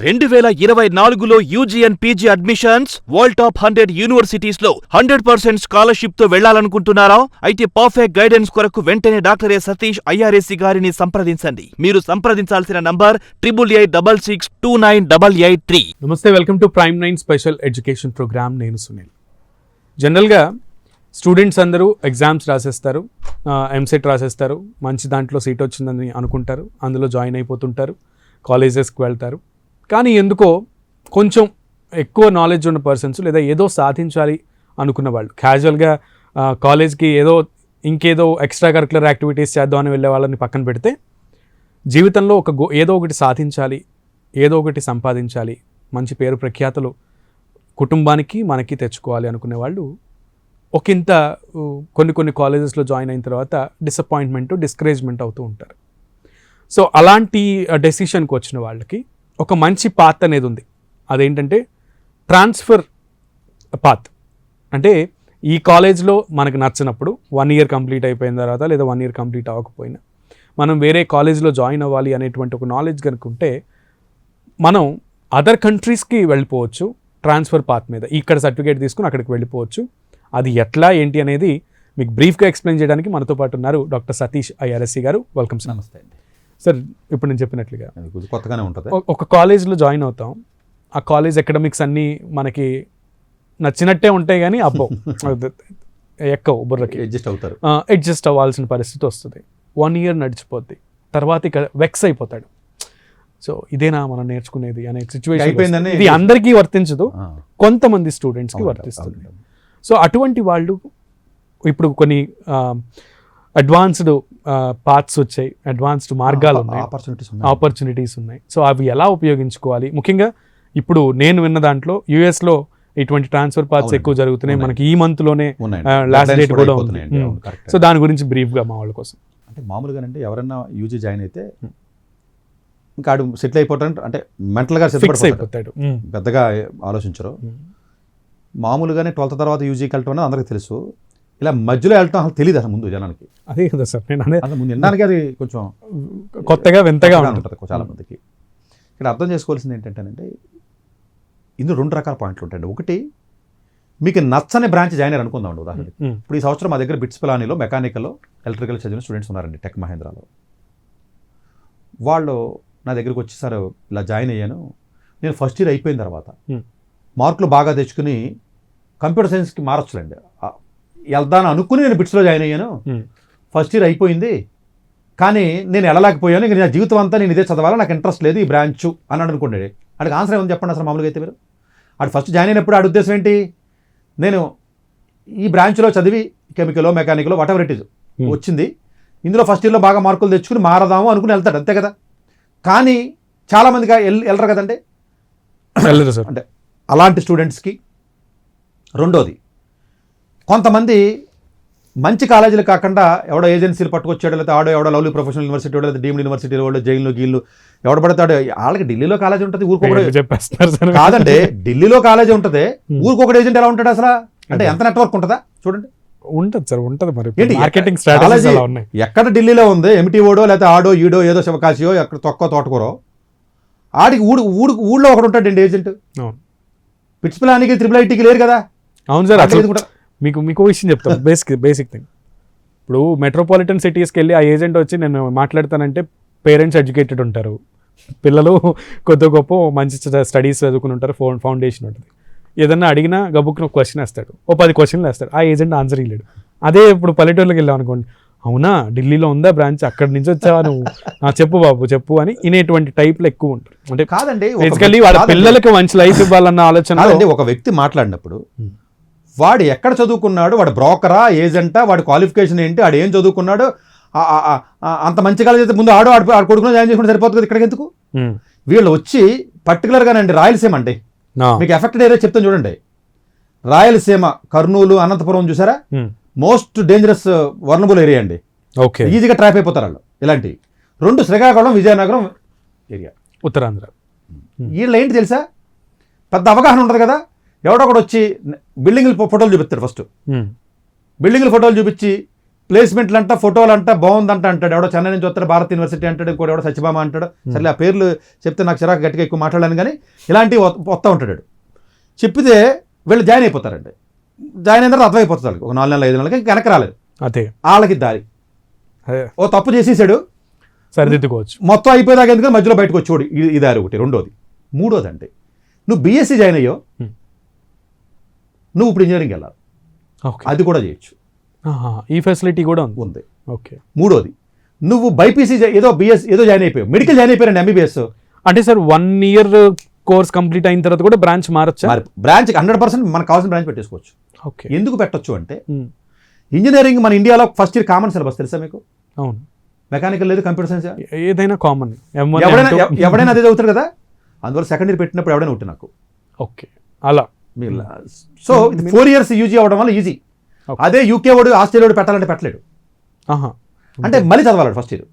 2024లో UG and PG admissions world top 100 universities లో 100% scholarship తో వెళ్లాలనుకుంటున్నారా? అయితే పర్ఫెక్ట్ గైడెన్స్ కొరకు వెంటనే డాక్టర్ సతీష్ ఐఆర్ఎస్సి గారిని సంప్రదించండి. మీరు సంప్రదించాల్సిన నంబర్ 8886629883. నమస్తే, welcome to Prime 9 special education programme. నేను సునీల్. జనరల్గా స్టూడెంట్స్ అందరూ ఎగ్జామ్స్ రాసేస్తారు, ఎంసెట్ రాసేస్తారు, మంచి దాంట్లో సీట్ వచ్చిందని అనుకుంటారు, అందులో జాయిన్ అయిపోతుంటారు, కాలేజెస్కి వెళ్తారు. కానీ ఎందుకో కొంచెం ఎక్కువ నాలెడ్జ్ ఉన్న పర్సన్స్ లేదా ఏదో సాధించాలి అనుకున్న వాళ్ళు క్యాజువల్గా కాలేజ్కి ఇంకేదో ఎక్స్ట్రా కరికులర్ యాక్టివిటీస్ చేద్దామని వెళ్ళే వాళ్ళని పక్కన పెడితే జీవితంలో ఏదో ఒకటి సాధించాలి, ఏదో ఒకటి సంపాదించాలి, మంచి పేరు ప్రఖ్యాతలు కుటుంబానికి మనకి తెచ్చుకోవాలి అనుకునే వాళ్ళు ఒకంత కొన్ని కాలేజెస్లో జాయిన్ అయిన తర్వాత డిసప్పాయింట్మెంట్, డిస్కరేజ్మెంట్ అవుతూ ఉంటారు. సో అలాంటి డెసిషన్కి వచ్చిన వాళ్ళకి ఒక మంచి పాత్ అనేది ఉంది. అదేంటంటే ట్రాన్స్ఫర్ పాత్. అంటే ఈ కాలేజ్లో మనకు నచ్చినప్పుడు 1 year కంప్లీట్ అయిపోయిన తర్వాత లేదా 1 year కంప్లీట్ అవ్వకపోయినా మనం వేరే కాలేజ్లో జాయిన్ అవ్వాలి అనేటువంటి ఒక నాలెడ్జ్ కనుకుంటే మనం అదర్ కంట్రీస్కి వెళ్ళిపోవచ్చు ట్రాన్స్ఫర్ పాత్ మీద. ఇక్కడ సర్టిఫికేట్ తీసుకుని అక్కడికి వెళ్ళిపోవచ్చు. అది ఎట్లా ఏంటి అనేది మీకు బ్రీఫ్గా ఎక్స్ప్లెయిన్ చేయడానికి మనతో పాటు ఉన్నారు డాక్టర్ సతీష్ ఐఆర్ఎస్సి గారు. Welcome sir. నమస్తే అండి సార్. ఇప్పుడు నేను చెప్పినట్లుగా కొత్తగానే ఉంటుంది. ఒక కాలేజ్లో జాయిన్ అవుతాం, ఆ కాలేజ్ ఎకడమిక్స్ అన్నీ మనకి నచ్చినట్టే ఉంటాయి కానీ అబ్బో ఎక్కవు, బుర్రకి అడ్జస్ట్ అవ్వాల్సిన పరిస్థితి వస్తుంది. 1 year నడిచిపోద్ది, తర్వాత ఇక వెక్స్ అయిపోతాడు. సో ఇదేనా మనం నేర్చుకునేది అనే సిచ్యువేషన్. ఇది అందరికీ వర్తించదు, కొంతమంది స్టూడెంట్స్కి వర్తిస్తుంది. సో అటువంటి వాళ్ళు ఇప్పుడు కొన్ని అడ్వాన్స్డ్ పాత్స్ వచ్చాయి, అడ్వాన్స్డ్ మార్గాలు ఉన్నాయి, ఆపర్చునిటీస్ ఉన్నాయి. సో అవి ఎలా ఉపయోగించుకోవాలి? ముఖ్యంగా ఇప్పుడు నేను విన్న దాంట్లో యుఎస్లో ఇటువంటి ట్రాన్స్ఫర్ పాత్స్ ఎక్కువ జరుగుతున్నాయి. మనకి ఈ మంత్లోనే లాస్ట్ డేట్ కూడా ఉంది. సో దాని గురించి బ్రీఫ్గా మా వాళ్ళ కోసం. అంటే మామూలుగానంటే ఎవరైనా యూజీ జాయిన్ అయితే ఇంకా ఆడు సెటిల్ అయిపోతాడు, అంటే మెంటల్గా ఫిక్స్ అయిపోతాడు, పెద్దగా ఆలోచించరు. మామూలుగానే 12th తర్వాత యూజీకి వెళ్ళటం అనేది అందరికీ తెలుసు. ఇలా మధ్యలో వెళ్ళటం అసలు తెలియదు అసలు ముందు జనానికి. అదే కదా సార్, నేను ముందు వినడానికి అది కొంచెం కొత్తగా వింతగా ఉంటుంది చాలా మందికి. ఇక్కడ అర్థం చేసుకోవాల్సింది ఏంటంటేనంటే ఇందులో 2 రకాల పాయింట్లు ఉంటాయండి. ఒకటి, మీకు నచ్చని బ్రాంచ్ జాయిన్ అయ్యారు అనుకుందాం. ఉదాహరణకి ఇప్పుడు ఈ సంవత్సరం మా దగ్గర బిట్స్ పిలానీలో మెకానికల్లో ఎలక్ట్రికల్ చదివిన స్టూడెంట్స్ ఉన్నారండి, టెక్ మహేంద్రాలో. వాళ్ళు నా దగ్గరికి వచ్చి, సార్ ఇలా జాయిన్ అయ్యాను, నేను ఫస్ట్ ఇయర్ అయిపోయిన తర్వాత మార్కులు బాగా తెచ్చుకుని కంప్యూటర్ సైన్స్కి మారొచ్చులేండి వెళ్దాను అనుకుని నేను బిట్స్లో జాయిన్ అయ్యాను. ఫస్ట్ ఇయర్ అయిపోయింది కానీ నేను వెళ్ళలేకపోయాను, ఇంక నా జీవితం అంతా నేను ఇదే చదవాలి, నాకు ఇంట్రెస్ట్ లేదు ఈ బ్రాంచ్ అన్నాడు అనుకోండి. అడికి ఆన్సర్ ఏమని చెప్పండి అసలు మామూలుగా అయితే మీరు? అటు ఫస్ట్ జాయిన్ అయినప్పుడు ఆడి ఉద్దేశం ఏంటి? నేను ఈ బ్రాంచ్లో చదివి chemical, mechanical, what ever it is వచ్చింది, ఇందులో ఫస్ట్ ఇయర్లో బాగా మార్కులు తెచ్చుకుని మారదాము అనుకుని వెళ్తాడు, అంతే కదా. కానీ చాలామందిగా వెళ్ళరు కదండి. అంటే అలాంటి స్టూడెంట్స్కి. రెండోది, కొంతమంది మంచి కాలేజీలు కాకుండా ఎవడో ఏజెన్సీలు పట్టుకొచ్చాడు, లేకపోతే ఎవడో లవ్లీ ప్రొఫెషనల్ యూనివర్సిటీ, లేదా డీమ్డ్ యూనివర్సిటీ, వాళ్ళు జైలు గీళ్ళు ఎవడ పడతాడు. వాళ్ళకి ఢిల్లీలో కాలేజీ ఉంటుంది, ఊరుకోకడే చెప్పేస్తారు కాదండి. ఢిల్లీలో కాలేజీ ఉంటుంది, ఊరుకోకడే ఏజెంట్ ఎలా ఉంటాడు అసలు? అంటే ఎంత నెట్వర్క్ ఉంటుందా చూడండి. ఉంటుంది సార్, ఉంటుంది. మరి మార్కెటింగ్ స్ట్రాటజీస్ అలా ఉన్నాయి. ఎక్కడ ఢిల్లీలో ఉంది ఎంటీఓడో లేకపోతే ఆడో ఈడో ఏదో శివకాశియో ఎక్కడ తోటకూరో, ఆడికి ఊళ్ళో ఒకడు ఉంటాడండి ఏజెంట్. పిట్స్ పిలానికి IIIT లేరు కదా. అవును సార్. మీకు విషయం చెప్తాను, బేసిక్ థింగ్. ఇప్పుడు మెట్రోపాలిటన్ సిటీస్కి వెళ్ళి ఆ ఏజెంట్ వచ్చి నేను మాట్లాడతానంటే పేరెంట్స్ ఎడ్యుకేటెడ్ ఉంటారు, పిల్లలు కొద్ది గొప్ప మంచి స్టడీస్ చదువుకుని ఉంటారు, ఫౌండేషన్ ఉంటుంది. ఏదన్నా అడిగినా గబుక్కున క్వశ్చన్ వేస్తాడు, 10 questions వేస్తాడు, ఆ ఏజెంట్ ఆన్సర్ ఇవ్వలేడు. అదే ఇప్పుడు పల్లెటూరులోకి వెళ్ళాం అనుకోండి, అవునా ఢిల్లీలో ఉందా బ్రాంచ్, అక్కడి నుంచి వచ్చావా నువ్వు, చెప్పు బాబు చెప్పు అని ఇనేటువంటి టైప్లో ఎక్కువ ఉంటారు. అంటే కాదండి, బేసికల్లీ వాళ్ళ పిల్లలకి మంచి లైఫ్ ఇవ్వాలన్న ఆలోచన. ఒక వ్యక్తి మాట్లాడినప్పుడు వాడు ఎక్కడ చదువుకున్నాడు, వాడు బ్రోకరా, ఏజెంటా, వాడి క్వాలిఫికేషన్ ఏంటి, వాడు ఏం చదువుకున్నాడు, అంత మంచి కాలేజ్ అయితే ముందు ఆడు కొడుకుని జాయిన్ చేసుకుంటే సరిపోతుంది కదా. ఇక్కడికి ఎందుకు? వీళ్ళు వచ్చి పర్టికులర్గానండి రాయలసీమ అండి, మీకు ఎఫెక్టెడ్ ఏరియా చెప్తాను చూడండి. రాయలసీమ, కర్నూలు, అనంతపురం చూసారా, మోస్ట్ డేంజరస్ వర్నబుల్ ఏరియా అండి. ఈజీగా ట్రాప్ అయిపోతారు వాళ్ళు. ఇలాంటివి 2 శ్రీకాకుళం, విజయనగరం ఏరియా, ఉత్తరాంధ్ర. వీళ్ళు ఏంటి తెలుసా, పెద్ద అవగాహన ఉంటుంది కదా. ఎవడో ఒకడు వచ్చి బిల్డింగ్ల ఫోటోలు చూపిస్తాడు. ఫస్ట్ బిల్డింగ్ల ఫోటోలు చూపించి ప్లేస్మెంట్లు అంట, ఫోటోలు అంట, బాగుందంట అంటాడు. ఎవడో చెన్నై నుంచి వస్తాడు, భారత్ యూనివర్సిటీ అంటాడు, ఇంకోటి ఎవడో సత్యభామ అంటాడు. సరే ఆ పేర్లు చెప్తే నాకు చిరాకు గట్టిగా ఎక్కువ మాట్లాడాను, కానీ ఇలాంటివి వస్తూ ఉంటాడు. చెప్పితే వీళ్ళు జాయిన్ అయిపోతారండి. జాయిన్ అయిన తర్వాత అర్థమైపోతుంది వాళ్ళకి, ఒక 4 నెలలు 5 నెలలకి వెనక్కి రాలేదు. అదే వాళ్ళకి దారి. ఓ తప్పు చేసేసాడు, సరిదిద్దుకోవచ్చు. మొత్తం అయిపోయేదాకా ఎందుకంటే మధ్యలో బయటకు వచ్చేవాడు. ఈ దారి ఒకటి. రెండోది. మూడోది అంటే నువ్వు బీఎస్సీ జాయిన్ అయ్యో, నువ్వు ఇప్పుడు ఇంజనీరింగ్ వెళ్ళాలి, అది కూడా చేయొచ్చు. ఈ ఫెసిలిటీ కూడా ఉంది. ఓకే. మూడోది, నువ్వు బైపీసీ ఏదో బిఎస్ ఏదో జాయిన్ అయిపోయావు, మెడికల్ జాయిన్ అయిపోయారండి, ఎంబీబీఎస్. అంటే సార్ 1 year కోర్స్ కంప్లీట్ అయిన తర్వాత కూడా బ్రాంచ్ మారచ్చా? బ్రాంచ్ 100% మనకు కావాల్సిన బ్రాంచ్ పెట్టేసుకోవచ్చు. ఓకే. ఎందుకు పెట్టొచ్చు అంటే ఇంజనీరింగ్ మన ఇండియాలో ఫస్ట్ ఇయర్ కామన్ సిలబస్ తెలుసా మీకు? అవును. మెకానికల్ లేదు, కంప్యూటర్ సైన్స్ ఏదైనా కామన్, ఎవడైనా అదే చదువుతారు కదా. అందువల్ల సెకండ్ ఇయర్ పెట్టినప్పుడు ఎవడైనా ఉంటుంది నాకు. ఓకే. అలా సో 4 years యూజీ అవ్వడం వల్ల ఈజీ. అదే యూకే వాడు, ఆస్ట్రేలియా వాడు పెట్టాలంటే పెట్టలేడు. అంటే మళ్ళీ చదవాలి ఫస్ట్ ఇయర్.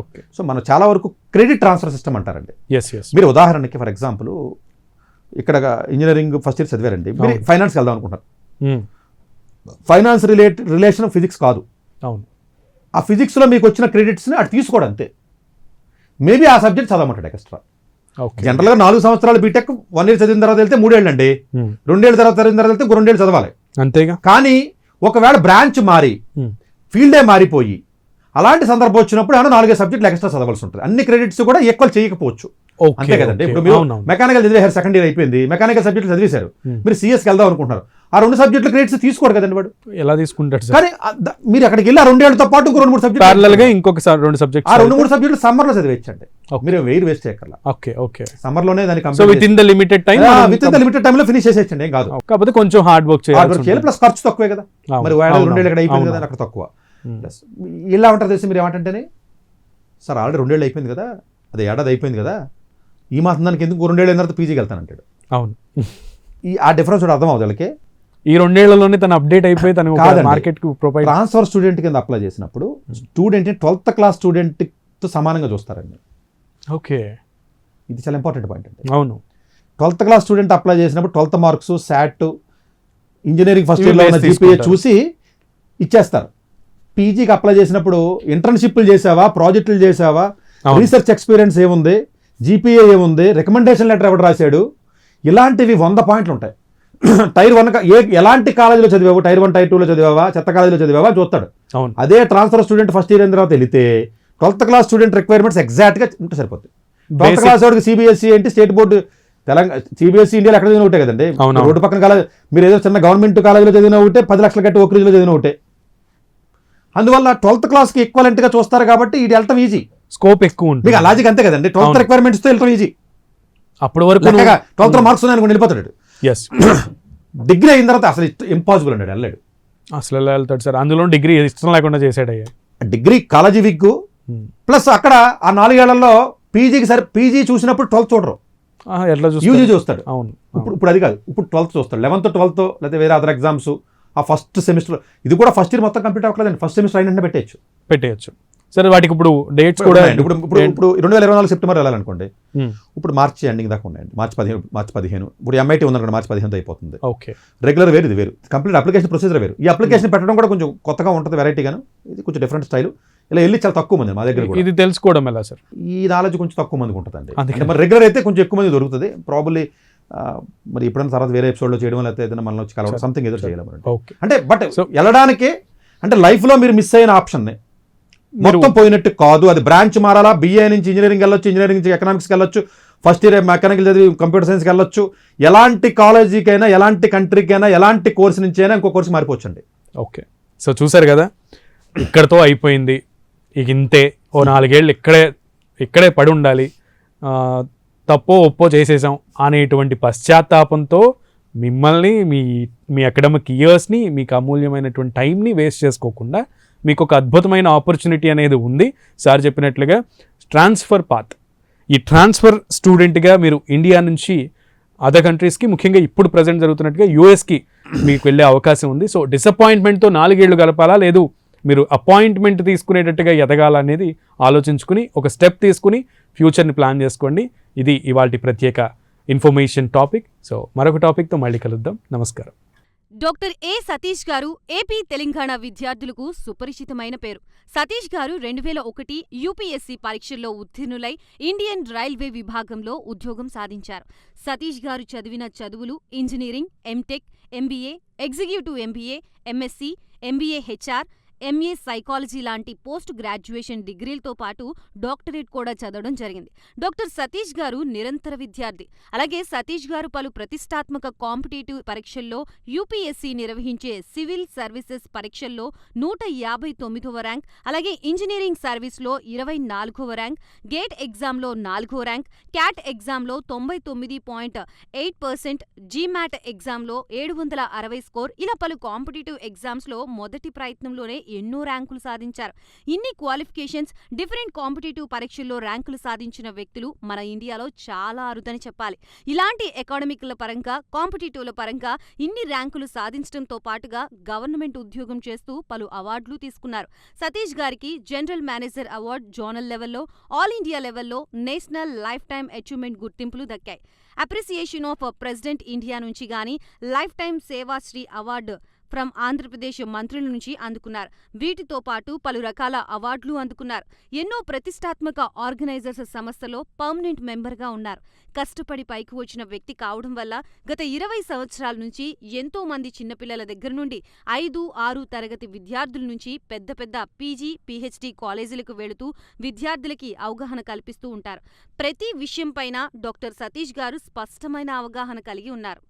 ఓకే. సో మనం చాలా వరకు క్రెడిట్ ట్రాన్స్ఫర్ సిస్టమ్ అంటారండి. Yes yes. మీరు ఉదాహరణకి ఫర్ ఎగ్జాంపుల్ ఇక్కడ ఇంజనీరింగ్ ఫస్ట్ ఇయర్ చదివారండి, మీరు ఫైనాన్స్కి వెళ్దాం అనుకుంటారు. ఫైనాన్స్ రిలేషన్ ఫిజిక్స్ కాదు. అవును. ఆ ఫిజిక్స్లో మీకు వచ్చిన క్రెడిట్స్ని అటు తీసుకోవడం అంతే. మేబీ ఆ సబ్జెక్ట్ చదవమంటాడు ఎక్స్ట్రా. జనరల్గా 4 సంవత్సరాలు బీటెక్ 1 year చదివిన తర్వాత వెళ్తే 3 ఏళ్ళు అండి, 2 ఏళ్ళ తర్వాత చదివిన తర్వాత వెళ్తే 2 ఏళ్ళు చదవాలి. అంతేగా. కానీ ఒకవేళ బ్రాంచ్ మారి ఫీల్డే మారిపోయి అలాంటి సందర్భం వచ్చినప్పుడు 4 సబ్జెక్టులు ఎక్స్ట్రా చదవాల్సి ఉంటుంది. అన్ని క్రెడిట్స్ కూడా ఈక్వల్ చేయకపోవచ్చు. అంతే కదండి. ఇప్పుడు మీరు మెకానికల్ చదివారు, సెకండ్ ఇయర్ అయిపోయింది, మెకానికల్ సబ్జెక్టులు చదివేశారు, మీరు సిఎస్కి వెళ్దాం అనుకుంటున్నారు. ఆ 2 సబ్జెక్టుల క్రెడిట్స్ తీసుకోడు కదండి వాడు. ఎలా తీసుకుంటాడు? కానీ మీరు అక్కడికి వెళ్ళి ఆ 2 ఏళ్లతో పాటు 2-3 సబ్జెక్టులు ప్యారలల్ గా ఇంకొకసారి 2 సబ్జెక్ట్స్, ఆ 2-3 సబ్జెక్టులు సమ్మర్ లో చదివేచ్చండి. మీరు వెయిర్ వేస్ట్ చేయక్కర్లా. Okay okay. సమ్మర్ లోనే దానికి so within the limited time, limited time లో ఫినిష్ చేసేచ్చండి, ఏం కాదు. కాకపోతే కొంచెం హార్డ్ వర్క్ చేయాలి, ప్లస్ ఖర్చు తక్కువే కదా. మరి 2 ఏళ్ళు ఇక్కడ అయిపోయింది కదా, అక్కడ తక్కువ. ప్లస్ ఇలా ఉంటుంది తెలిసి మీరు ఏమంటంటేనే, సార్ ఆల్రెడీ 2 ఏళ్ళు అయిపోయింది కదా, అది ఏడాది అయిపోయింది కదా, ఈ మాసం దానికి ఎందుకు 2 ఏళ్ళు అయిన తర్వాత పీజీకి వెళ్తానంటాడు. అవును. ఆ డిఫరెన్స్ కూడా అర్థం అవుతుంది వాళ్ళకి. ఈ 2 ఏళ్లలోనే తను అప్డేట్ అయిపోయి తను మార్కెట్ కు ప్రొవైడ్. ట్రాన్స్ఫర్ స్టూడెంట్ కింద అప్లై చేసినప్పుడు స్టూడెంట్ 12th క్లాస్ స్టూడెంట్ తో సమానంగా చూస్తారండి. ఓకే. ఇది చాలా ఇంపార్టెంట్ పాయింట్ అండి. అవును. 12th క్లాస్ స్టూడెంట్ అప్లై చేసినప్పుడు 12th marks, SAT, engineering first year లో ఉన్న జీపీఏ చూసి ఇచ్చేస్తారు. పీజీకి అప్లై చేసినప్పుడు ఇంటర్న్షిప్లు చేసావా, ప్రాజెక్టులు చేసావా, రీసెర్చ్ ఎక్స్పీరియన్స్ ఏముంది, జీపీఏ ఏముంది, రికమెండేషన్ లెటర్ ఎవరు రాశాడు, ఇలాంటివి 100 పాయింట్లు ఉంటాయి. టైర్ 1 ఎలాంటి కాలేజీలో చదివావు, టైర్ 1 టైర్ 2లో చదివావా, చెత్త కాలేజీలో చదివావా చూస్తాడు. అదే ట్రాన్స్ఫర్ స్టూడెంట్ ఫస్ట్ ఇయర్ అయిన తర్వాత వెళితే 12th క్లాస్ స్టూడెంట్ రిక్వైర్మెంట్స్ ఎగ్జాక్ట్గా ఉంటే సరిపోతుంది. 12th క్లాస్ వాడికి సిబిఎస్ఈ ఏంటి, స్టేట్ బోర్డు, తెలంగాణ సిబిఎస్ఈ ఇండియాలో ఎక్కడ చదివిన ఒకటే కదండి. రోడ్డు పక్కన కాలేజ్, మీరు ఏదో చిన్న గవర్నమెంట్ కాలేజీలో చదివిన ఒకటే, 10 లక్షలు కట్టి ఓక్రీజ్లో చదివిన ఒకటే. అందువల్ల 12th క్లాస్కి ఈక్వలెంట్గా చూస్తారు కాబట్టి ఇది వెళ్ళటం ఈజీ, స్కోప్ ఎక్కువ ఉంటుంది. మీకు లాజిక్ అంతే కదండి. 12th రిక్వైర్మెంట్స్తో వెళ్ళటం ఈజీ. అప్పటి వరకు 12th మార్క్స్ ఉన్నాయనుకుని వెళ్ళిపోతాడు. డిగ్రీ అయిన తర్వాత అసలు ఇంపాసిబుల్ అండి, వెళ్ళాడు. అసలు ఎలా వెళ్తాడు సార్? అందులో డిగ్రీ ఇష్టం లేకుండా చేసాడు. డిగ్రీ కాలేజీ విగ్గు ప్లస్ అక్కడ ఆ 4 ఏళ్లలో పీజీకి పీజీ చూసినప్పుడు 12th చూడరు, ఎట్లా యూజీ చూస్తాడు. అవును. ఇప్పుడు అది కాదు, ఇప్పుడు 12th చూస్తాడు. 11th 12th లేకపోతే వేరే అదర్ ఎగ్జామ్స్ ఆ ఫస్ట్ సెమిస్టర్. ఇది కూడా ఫస్ట్ ఇయర్ మొత్తం కంప్లీట్ అవ్వలేదండి, ఫస్ట్ సెమిస్టర్ అయిన పెట్టేయచ్చు. సరే వాటికి ఇప్పుడు డేట్స్ కూడా ఇప్పుడు 2024 సెప్టెంబర్ వెళ్ళాలనుకోండి, ఇప్పుడు మార్చి ఎండింగ్ దాకా ఉన్నాయండి. మార్చి 15 ఇప్పుడు ఎంఐటీ ఉందనుకోండి, మార్చి 15 అయిపోతుంది. ఓకే. రెగ్యులర్ వేరు, ఇది వేరు, కంప్లీట్ అప్లికేషన్ ప్రొసీజర్ వేరు. ఈ అప్లికేషన్ పెట్టడం కూడా కొంచెం కొత్తగా ఉంటుంది, వెరైటీగాను. ఇది కొంచెం డిఫరెంట్ స్టైల్. ఇలా వెళ్ళి చాలా తక్కువ మంది మా దగ్గర. ఇది తెలుసుకోవడం ఎలా సార్? ఈ నాలెడ్జ్ కొంచెం తక్కువ మందికి ఉంటుందండి. మరి రెగ్యులర్ అయితే కొంచెం ఎక్కువ మంది దొరుకుతుంది ప్రాబబ్లీ. మరి ఎప్పుడైనా తర్వాత వేరే ఎపిసోడ్లో చేయడం లేకపోతే ఏదైనా మనలో వచ్చి కలవడం సంథింగ్ ఎదురు చేయలేము అంటే. బట్ వెళ్ళడానికి అంటే లైఫ్లో మీరు మిస్ అయిన ఆప్షన్ని మొత్తం పోయినట్టు కాదు. అది బ్రాంచ్ మారాలా, బిఏ నుంచి ఇంజనీరింగ్ వెళ్ళొచ్చు, ఇంజనీరింగ్ నుంచి ఎకనామిక్స్కి వెళ్ళొచ్చు, ఫస్ట్ ఇయర్ మెకానికల్ చదివి కంప్యూటర్ సైన్స్కి వెళ్ళొచ్చు. ఎలాంటి కాలేజీకైనా, ఎలాంటి కంట్రీకైనా, ఎలాంటి కోర్సు నుంచి అయినా ఇంకో కోర్సు మారిపోవచ్చండి. ఓకే. సో చూసారు కదా, ఇక్కడతో అయిపోయింది. ఇక ఇంతే, ఓ 4 ఏళ్ళు ఇక్కడే పడి ఉండాలి, తప్పో ఒప్పో చేసేసాం అనేటువంటి పశ్చాత్తాపంతో మిమ్మల్ని, మీ అకాడమిక్ ఇయర్స్ని, మీకు అమూల్యమైనటువంటి టైంని వేస్ట్ చేసుకోకుండా మీకు ఒక అద్భుతమైన ఆపర్చునిటీ అనేది ఉంది. సార్ చెప్పినట్లుగా ట్రాన్స్ఫర్ పాత్. ఈ ట్రాన్స్ఫర్ స్టూడెంట్గా మీరు ఇండియా నుంచి అదర్ కంట్రీస్కి, ముఖ్యంగా ఇప్పుడు ప్రజెంట్ జరుగుతున్నట్టుగా యూఎస్కి మీకు వెళ్ళే అవకాశం ఉంది. సో డిసప్పాయింట్మెంట్తో 4 ఏళ్ళు గడపాలా, లేదు మీరు అపాయింట్మెంట్ తీసుకునేటట్టుగా ఎదగాలనేది ఆలోచించుకుని ఒక స్టెప్ తీసుకుని ఫ్యూచర్ని ప్లాన్ చేసుకోండి. ఇది ఇవాల్టి ప్రత్యేక ఇన్ఫర్మేషన్ టాపిక్. సో మరొక టాపిక్తో మళ్ళీ కలుద్దాం. నమస్కారం. డాక్టర్ ఏ సతీష్ గారు ఏపీ తెలంగాణ విద్యార్థులకు సుపరిచితమైన పేరు. సతీష్ గారు 2001 యూపీఎస్సీ పరీక్షల్లో ఉత్తీర్ణులై ఇండియన్ రైల్వే విభాగంలో ఉద్యోగం సాధించారు. సతీష్ గారు చదివిన చదువులు engineering, MTech, MBA, executive MBA, MSc, MBA HR, MA psychology లాంటి పోస్ట్ గ్రాడ్యుయేషన్ డిగ్రీలతో పాటు డాక్టరేట్ కూడా చదవడం జరిగింది. డాక్టర్ సతీష్ గారు నిరంతర విద్యార్థి. అలాగే సతీష్ గారు పలు ప్రతిష్టాత్మక కాంపిటేటివ్ పరీక్షల్లో యూపీఎస్సీ నిర్వహించే సివిల్ సర్వీసెస్ పరీక్షల్లో 159వ ర్యాంక్, అలాగే ఇంజనీరింగ్ సర్వీస్లో 24వ ర్యాంక్, గేట్ ఎగ్జామ్లో 4వ ర్యాంక్, క్యాట్ ఎగ్జామ్లో 99.8%, జీమాట్ ఎగ్జామ్లో 760 స్కోర్, ఇలా పలు కాంపిటేటివ్ ఎగ్జామ్స్లో మొదటి ప్రయత్నంలోనే ఎన్నో ర్యాంకులు సాధించారు. ఇన్ని క్వాలిఫికేషన్స్, డిఫరెంట్ కాంపిటేటివ్ పరీక్షల్లో ర్యాంకులు సాధించిన వ్యక్తులు మన ఇండియాలో చాలా అరుదని చెప్పాలి. ఇలాంటి అకాడమిక్ల పరంగా, కాంపిటేటివ్ల పరంగా ఇన్ని ర్యాంకులు సాధించడంతో పాటుగా గవర్నమెంట్ ఉద్యోగం చేస్తూ పలు అవార్డులు తీసుకున్నారు. సతీష్ గారికి జనరల్ మేనేజర్ అవార్డు జోనల్ లెవెల్లో, ఆల్ ఇండియా లెవెల్లో నేషనల్ లైఫ్ టైమ్ అచీవ్మెంట్ గుర్తింపులు దక్కాయి. అప్రిసియేషన్ ఆఫ్ ప్రెసిడెంట్ ఇండియా నుంచి గానీ lifetime Sevashri award from Andhra Pradesh మంత్రుల నుంచి అందుకున్నారు. వీటితో పాటు పలు రకాల అవార్డులు అందుకున్నారు. ఎన్నో ప్రతిష్టాత్మక ఆర్గనైజర్స్ సంస్థలో పర్మనెంట్ మెంబర్గా ఉన్నారు. కష్టపడి పైకి వచ్చిన వ్యక్తి కావడం వల్ల గత 20 సంవత్సరాల నుంచి ఎంతో మంది చిన్నపిల్లల దగ్గర నుండి 5, 6 తరగతి విద్యార్థుల నుంచి పెద్ద పెద్ద పీజీ, పీహెచ్డీ కాలేజీలకు వెళుతూ విద్యార్థులకి అవగాహన కల్పిస్తూ ఉంటారు. ప్రతి విషయంపైన డాక్టర్ సతీష్ గారు స్పష్టమైన అవగాహన కలిగి ఉన్నారు.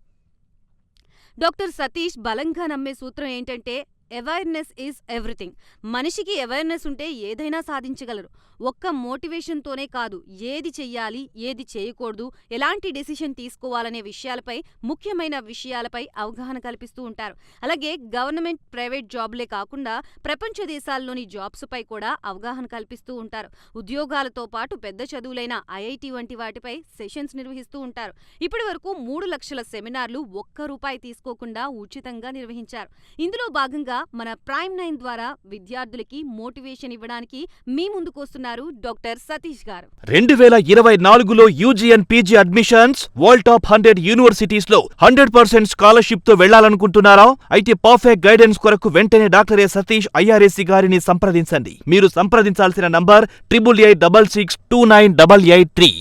డాక్టర్ సతీష్ బలంగా నమ్మే సూత్రం ఏంటంటే అవేర్నెస్ ఈజ్ ఎవ్రీథింగ్. మనిషికి అవేర్నెస్ ఉంటే ఏదైనా సాధించగలరు. ఒక్క మోటివేషన్తోనే కాదు, ఏది చెయ్యాలి, ఏది చేయకూడదు, ఎలాంటి డెసిషన్ తీసుకోవాలనే విషయాలపై, ముఖ్యమైన విషయాలపై అవగాహన కల్పిస్తూ ఉంటారు. అలాగే గవర్నమెంట్, ప్రైవేట్ జాబ్లే కాకుండా ప్రపంచ దేశాల్లోని జాబ్స్పై కూడా అవగాహన కల్పిస్తూ ఉంటారు. ఉద్యోగాలతో పాటు పెద్ద చదువులైన ఐఐటి వంటి వాటిపై సెషన్స్ నిర్వహిస్తూ ఉంటారు. ఇప్పటి వరకు 3 లక్షల సెమినార్లు ₹1 తీసుకోకుండా ఉచితంగా నిర్వహించారు. ఇందులో భాగంగా మన ప్రైమ్ 9 ద్వారా విద్యార్థులకి మోటివేషన్ ఇవ్వడానికి మీ ముందుకొస్తున్నారు డాక్టర్ సతీష్ గారు. 2024లో UG and PG admissions world top 100 universities లో 100% స్కాలర్షిప్ తో వెళ్లాలనుకుంటున్నారా? అయితే పర్ఫెక్ట్ గైడెన్స్ కొరకు వెంటనే డాక్టర్ ఏ సతీష్ ఐఆర్ఏసీ గారిని సంప్రదించండి. మీరు సంప్రదించాల్సిన నంబర్ 8886698883.